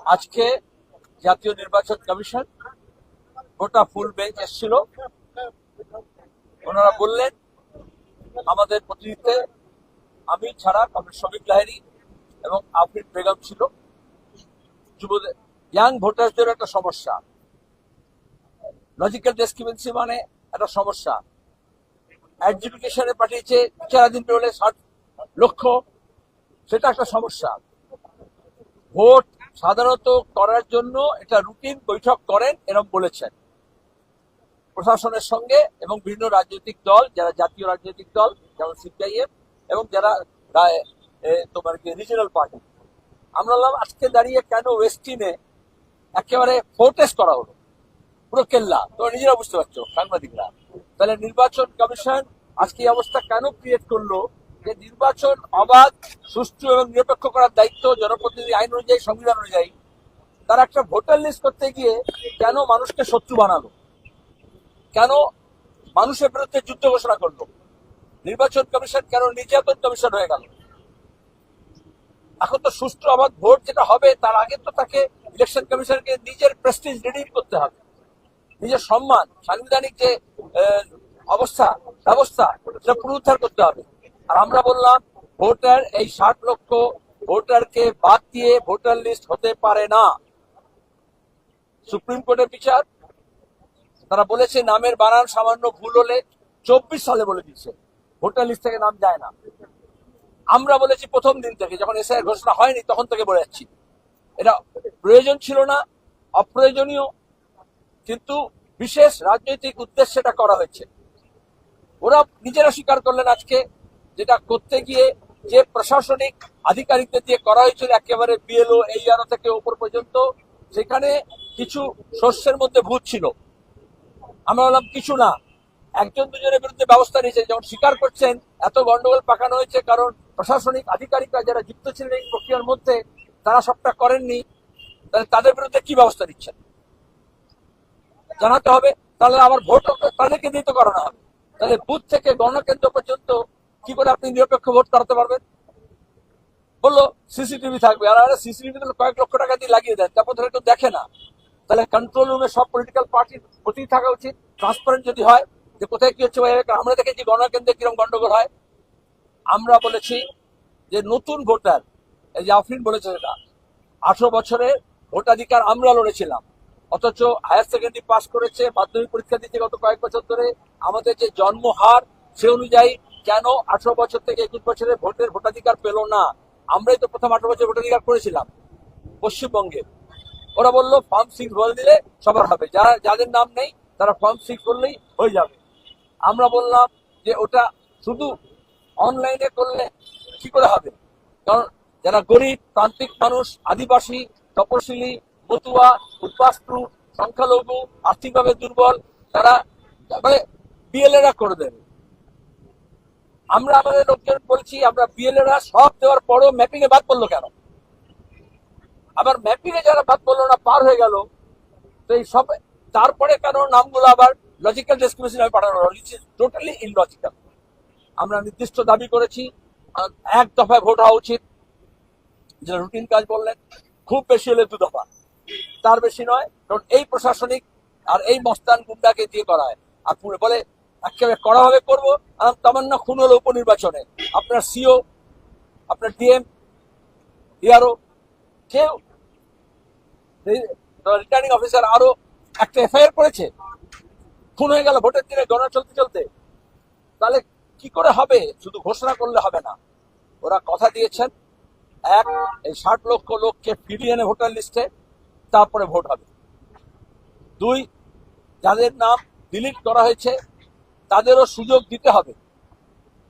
আজকে জাতীয় নির্বাচন কমিশন গোটা ফুল বেঞ্চ এসেছিল। ওনারা বললেন আমাদের প্রতিনিধিতে আমি ছাড়া কমরেড শফিক লাহিড়ী এবং আফরিন বেগম ছিল। যুবদের ইয়াং ভোটারদের একটা সমস্যা, লজিক্যাল ডিসক্রিপেন্সি মানে একটা সমস্যা। অ্যাডজুডিকেশনে পাঠিয়েছে বিচারাধীন হলে 60 লক্ষ, সেটা একটা সমস্যা। ভোট সাধারণত করার জন্য এটা রুটিন বৈঠক করেন এরকম বলেছেন প্রশাসনের সঙ্গে এবং বিভিন্ন রাজনৈতিক দল, যারা জাতীয় রাজনৈতিক দল যেমন সিপিআইএম এবং যারা তোমার কি রিজনাল পার্টি। আমরা বললাম আজকে দাঁড়িয়ে কেন ওয়েস্টিনে একেবারে ফোর্টেস্ট করা হলো, পুরো কেল্লা। তোমরা নিজেরা বুঝতে পারছো সাংবাদিকরা। তাহলে নির্বাচন কমিশন আজকে এই অবস্থা কেন ক্রিয়েট করলো যে নির্বাচন অবাধ, সুষ্ঠু এবং নিরপেক্ষ করার দায়িত্ব জনপ্রতিনিধি আইন অনুযায়ী, সংবিধান অনুযায়ী। তারা একটা ভোটার লিস্ট করতে গিয়ে কেন মানুষকে শত্রু বানালো, কেন মানুষের বিরুদ্ধে যুদ্ধ ঘোষণা করলো? নির্বাচন কমিশন কেন নির্যাতন কমিশন হয়ে গেল? এখন তো সুষ্ঠু অবাধ ভোট যেটা হবে তার আগে তো তাকে ইলেকশন কমিশনকে নিজের প্রেস্টিজ রিডিম করতে হবে, নিজের সম্মান, সাংবিধানিক যে ব্যবস্থা সেটা পুনরুদ্ধার করতে হবে। আর আমরা বললাম ভোটার এই 60 লক্ষ ভোটারকে বাদ দিয়ে ভোটার লিস্ট হতে পারে না। সুপ্রিম কোর্টের বিচার, তারা বলেছে নামের বানান সামান্য ভুল হলে 24 সালে বলে দিচ্ছে ভোটার লিস্ট থেকে নাম যায় না। আমরা বলেছি প্রথম দিন থেকে, যখন এসআইআর ঘোষণা হয়নি তখন থেকে বলে যাচ্ছি এটা প্রয়োজন ছিল না, অপ্রয়োজনীয়, কিন্তু বিশেষ রাজনৈতিক উদ্দেশ্যে এটা করা হয়েছে। ওরা নিজেরা স্বীকার করলেন আজকে যেটা করতে গিয়ে যে প্রশাসনিক আধিকারিকদের দিয়ে করা হয়েছিল একেবারে বিএলও এইআরও থেকে উপর পর্যন্ত, সেখানে কিছু শস্যের মধ্যে ভূত ছিল। আমরা বললাম কিছু না, একজন দুজনের বিরুদ্ধে ব্যবস্থা নিয়েছে, যেমন স্বীকার করছেন এত গন্ডগোল পাকানো হয়েছে কারণ প্রশাসনিক আধিকারিকরা যারা যুক্ত ছিলেন এই প্রক্রিয়ার মধ্যে তারা সবটা করেননি। তাহলে তাদের বিরুদ্ধে কি ব্যবস্থা নিচ্ছেন জানাতে হবে। তাহলে আবার ভোট তাদেরকে দিয়ে তো করানো হবে। তাহলে বুথ থেকে গণকেন্দ্র পর্যন্ত কি করে আপনি নিরপেক্ষ ভোট করাতে পারবেন? বললো সিসিটিভি থাকবে, আর সিসিটিভি কয়েক লক্ষ টাকা দিয়ে লাগিয়ে দেন, তারপর ধরে কেউ দেখে না। তাহলে কন্ট্রোল রুমে সব পলিটিক্যাল পার্টির প্রতি থাকা উচিত, ট্রান্সপারেন্ট যদি হয় যে কোথায় কি হচ্ছে। আমরা দেখেছি গণকেন্দ্রে কিরকম গন্ডগোল হয়। আমরা বলেছি যে নতুন ভোটার, এই যে আফরিন বলেছে সেটা 18 বছরের ভোটাধিকার আমরা লড়েছিলাম, অথচ হায়ার সেকেন্ডারি পাস করেছে, মাধ্যমিক পরীক্ষা দিচ্ছে গত কয়েক বছর ধরে। আমাদের যে জন্মহার সে অনুযায়ী কেন 18 বছর থেকে 21 বছরের ভোটাধিকার পেল না? আমরাই তো প্রথম 18 বছর ভোটাধিকার করেছিলাম পশ্চিমবঙ্গে। ওরা বললো ফর্ম 6 ভরে দিলে সবার হবে, যাদের নাম নেই তারা ফর্ম 6 করলেই হয়ে যাবে। আমরা বললাম যে ওটা শুধু অনলাইনে করলে কি করে হবে? কারণ যারা গরিব, প্রান্তিক মানুষ, আদিবাসী, তপশিলি, মতুয়া, উদ্বাস্তু, সংখ্যালঘু, আর্থিকভাবে দুর্বল, তারা মানে বিএলএরা করে দেবে। আমরা আমাদের লোকজন বলছি আমরা বিএলএরা সব দেওয়ার পরও ম্যাপিং এ বাদ পড়লো কেন? আবার ম্যাপিং এ যারা বাদ পড়লো না, পার হয়ে গেল, তো এই সব তারপরে কেন নামগুলো আবার লজিক্যাল ডিসক্রিমিনেশন পাঠানো হলো? Totally illogical. আমরা নির্দিষ্ট দাবি করেছি এক দফায় ভোট হওয়া উচিত, যেটা রুটিন কাজ বললেন, খুব বেশি হলে 2 দফা, তার বেশি নয়। কারণ এই প্রশাসনিক আর এই মস্তান গুন্ডাকে দিয়ে করা হয়। আর পুরো বলে একেবারে কড়া ভাবে করবো। তামান্না খুন হলো উপনির্বাচনে, আপনার সিও, আপনার ডিএম, ইআরও, কেউ রিটার্নিং অফিসার আরো একটা এফআইআর করেছে, খুন হয়ে গেল ভোটের দিনে গণনা চলতে চলতে। তাহলে কি করে হবে? শুধু ঘোষণা করলে হবে না। ওরা কথা দিয়েছেন এই 60 লক্ষ লোককে ফিরিয়ে এনে ভোটার লিস্টে, তারপরে ভোট হবে। 2, যাদের নাম ডিলিট করা হয়েছে তাদেরও সুযোগ দিতে হবে।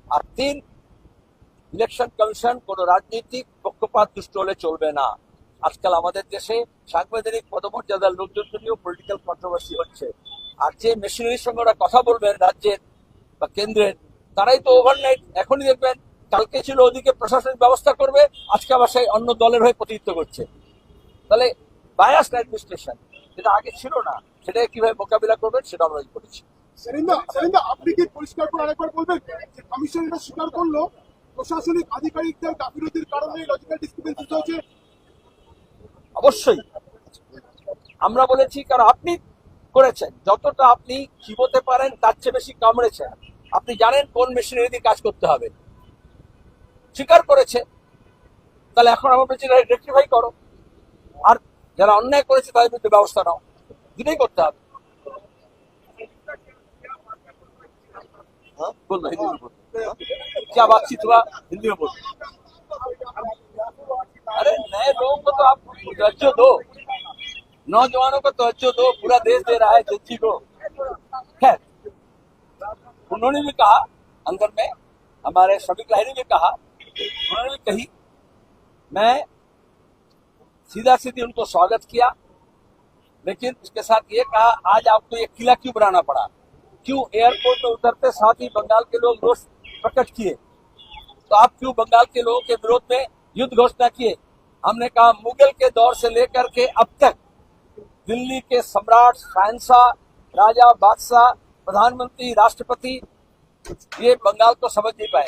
আর 3, ইলেকশন কমিশন কোন রাজনৈতিক পক্ষপাত দুষ্ট হলে চলবে না। আজকাল আমাদের দেশে সাংবিধানিক পদমর্যাদার লোকজন নিয়েও পলিটিক্যাল কন্ট্রোভার্সি হচ্ছে। আর যে মেশিনারির সঙ্গে ওরা কথা বলবেন রাজ্যের বা কেন্দ্রের, তারাই তো ওভারনাইট, এখনই দেখবেন কালকে ছিল ওদিকে প্রশাসনিক ব্যবস্থা করবে, আজকে আবার সেই অন্য দলের হয়ে প্রতিনিধিত্ব করছে। তাহলে বায়াসড অ্যাডমিনিস্ট্রেশন, যেটা আগে ছিল না, সেটাকে কিভাবে মোকাবিলা করবেন সেটা আমরা করেছি। সেলিন্দা, আপনি কি পরিষ্কার করে আরেকবার বলবেন যে কমিশন এটা স্বীকার করলো প্রশাসনিক আধিকারিকদের গাফিলতির কারণে লজিক্যাল ডিসক্রিমিনেশন হয়েছে? অবশ্যই আমরা বলেছি, কারণ আপনি করেছেন যতটা আপনি চিবোতে পারেন তার চেয়ে বেশি কামড়েছেন। আপনি জানেন কোন মেশিনারি দিয়ে কাজ করতে হবে, স্বীকার করেছে। তাহলে এখন আমরা বলছি রেক্টিফাই করো, আর যারা অন্যায় করেছে তাদের বিরুদ্ধে ব্যবস্থা নাও, দুটোই করতে হবে। हाँ? बोल रहे हिंदी में बोल। हाँ? क्या बातचीत हुआ, हिंदी में बोल। अरे नए लोगों को तो आप तवज्जो दो, नौजवानों को तवज्जो दो, पूरा देश दे रहा है जनजी को। खैर, उन्होंने भी कहा अंदर में, हमारे श्रमिक लाहिरी ने कहा, उन्होंने भी कही, मैं सीधा सीधी उनको स्वागत किया, लेकिन उसके साथ ये कहा आज आपको ये किला क्यों बनाना पड़ा, क्यों एयरपोर्ट में उतरते साथ ही बंगाल के लोग रोष प्रकट किए, तो आप क्यों बंगाल के लोगों के विरोध में युद्ध घोषणा किए। हमने कहा मुगल के दौर से लेकर के अब तक दिल्ली के सम्राट, शहंशाह, राजा, बादशाह, प्रधानमंत्री, राष्ट्रपति ये बंगाल को समझ नहीं पाए।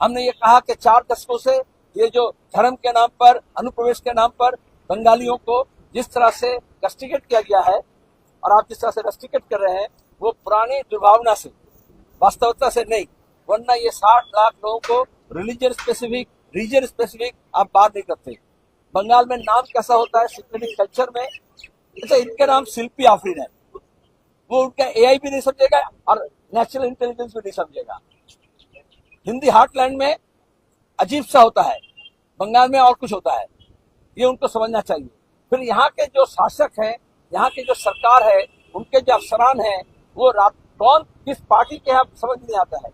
हमने ये कहा कि 4 दशकों से ये जो धर्म के नाम पर, अनुप्रवेश के नाम पर बंगालियों को जिस तरह से रस्टिकेट किया गया है, और आप जिस तरह से रस्टिकेट कर रहे हैं, वो पुरानी दुर्भावना से, वास्तविकता से नहीं, वरना ये 60 लाख लोगों को रिलीजन स्पेसिफिक, रीजन स्पेसिफिक आप बात नहीं करते। बंगाल में नाम कैसा होता है सिक्योरिटी कल्चर में, अच्छा इनके नाम शिल्पी आफरीन है, वो उनका एआई भी नहीं समझेगा और नेशनल इंटेलिजेंस भी नहीं समझेगा। हिंदी हार्टलैंड में अजीब सा होता है, बंगाल में और कुछ होता है, ये उनको समझना चाहिए। फिर यहाँ के जो शासक हैं, यहाँ की जो सरकार है, उनके जो अफसरान हैं, वो कौन किस पार्टी के हैं समझ नहीं आता है,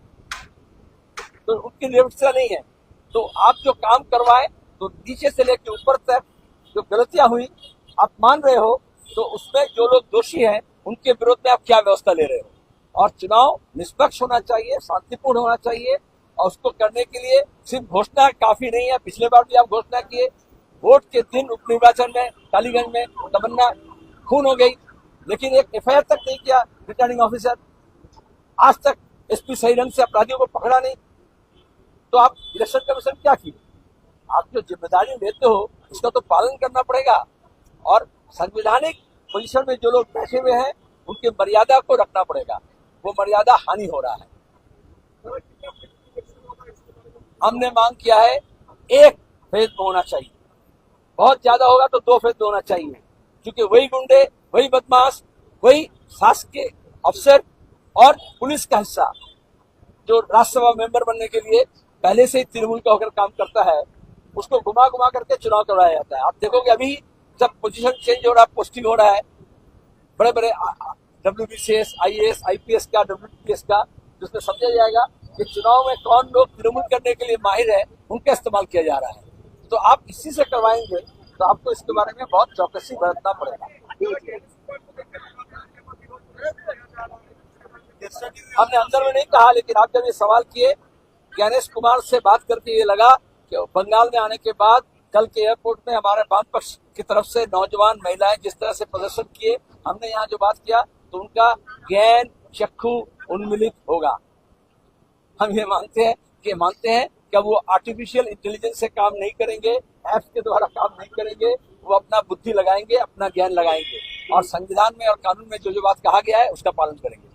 तो उनकी व्यवस्था नहीं है। तो आप जो काम करवाए, तो नीचे से लेकर ऊपर तक जो गलतियां हुई आप मान रहे हो, तो उसमें जो लोग दोषी हैं उनके विरोध में आप क्या व्यवस्था ले रहे हो। और चुनाव निष्पक्ष होना चाहिए, शांतिपूर्ण होना चाहिए, और उसको करने के लिए सिर्फ घोषणा काफी नहीं है। पिछले बार भी आप घोषणा किए, वोट के दिन उपनिर्वाचन में कालीगंज में तमन्ना खून हो गई, लेकिन एक एफआईआर तक नहीं किया रिटर्निंग ऑफिसर, आज तक एसपी सही ढंग से अपराधियों को पकड़ा नहीं। तो आप इलेक्शन कमीशन क्या किए, आप जो जिम्मेदारी लेते हो उसका तो पालन करना पड़ेगा, और संवैधानिक पोजीशन में जो लोग बैठे हुए हैं उनकी मर्यादा को रखना पड़ेगा, वो मर्यादा हानि हो रहा है। हमने मांग किया है 1 फेज में होना चाहिए, बहुत ज्यादा होगा तो 2 फेज में होना चाहिए, क्योंकि वही गुंडे, वही बदमाश, वही शासकीय अफसर और पुलिस का हिस्सा जो राज्यसभा मेंबर बनने के लिए पहले से ही तृणमूल का होकर काम करता है, उसको घुमा घुमा करके चुनाव करवाया जाता है। आप देखोगे अभी जब पोजीशन चेंज हो रहा है, पोस्टिंग हो रहा है, बड़े बड़े WBCS, IAS, IPS का, WPS का, जिसमें समझा जाएगा कि चुनाव में कौन लोग तृणमूल करने के लिए माहिर है, उनका इस्तेमाल किया जा रहा है। तो आप इसी से करवाएंगे तो आपको इसके बारे में बहुत चौकसी बरतना पड़ेगा। हमने अंदर में नहीं कहा, लेकिन आप जब ये सवाल किए, गणेश कुमार से बात करके ये लगा कि बंगाल में आने के बाद कल के एयरपोर्ट में हमारे वाम पक्ष की तरफ से नौजवान महिलाएं जिस तरह से प्रदर्शन किए, हमने यहाँ जो बात किया तो उनका ज्ञान चक्षु उन्मिलित होगा। हम ये मानते हैं कि वो आर्टिफिशियल इंटेलिजेंस से काम नहीं करेंगे, ऐप्स के द्वारा काम नहीं करेंगे, वो अपना बुद्धि लगाएंगे, अपना ज्ञान लगाएंगे, और संविधान में और कानून में जो जो बात कहा गया है उसका पालन करेंगे।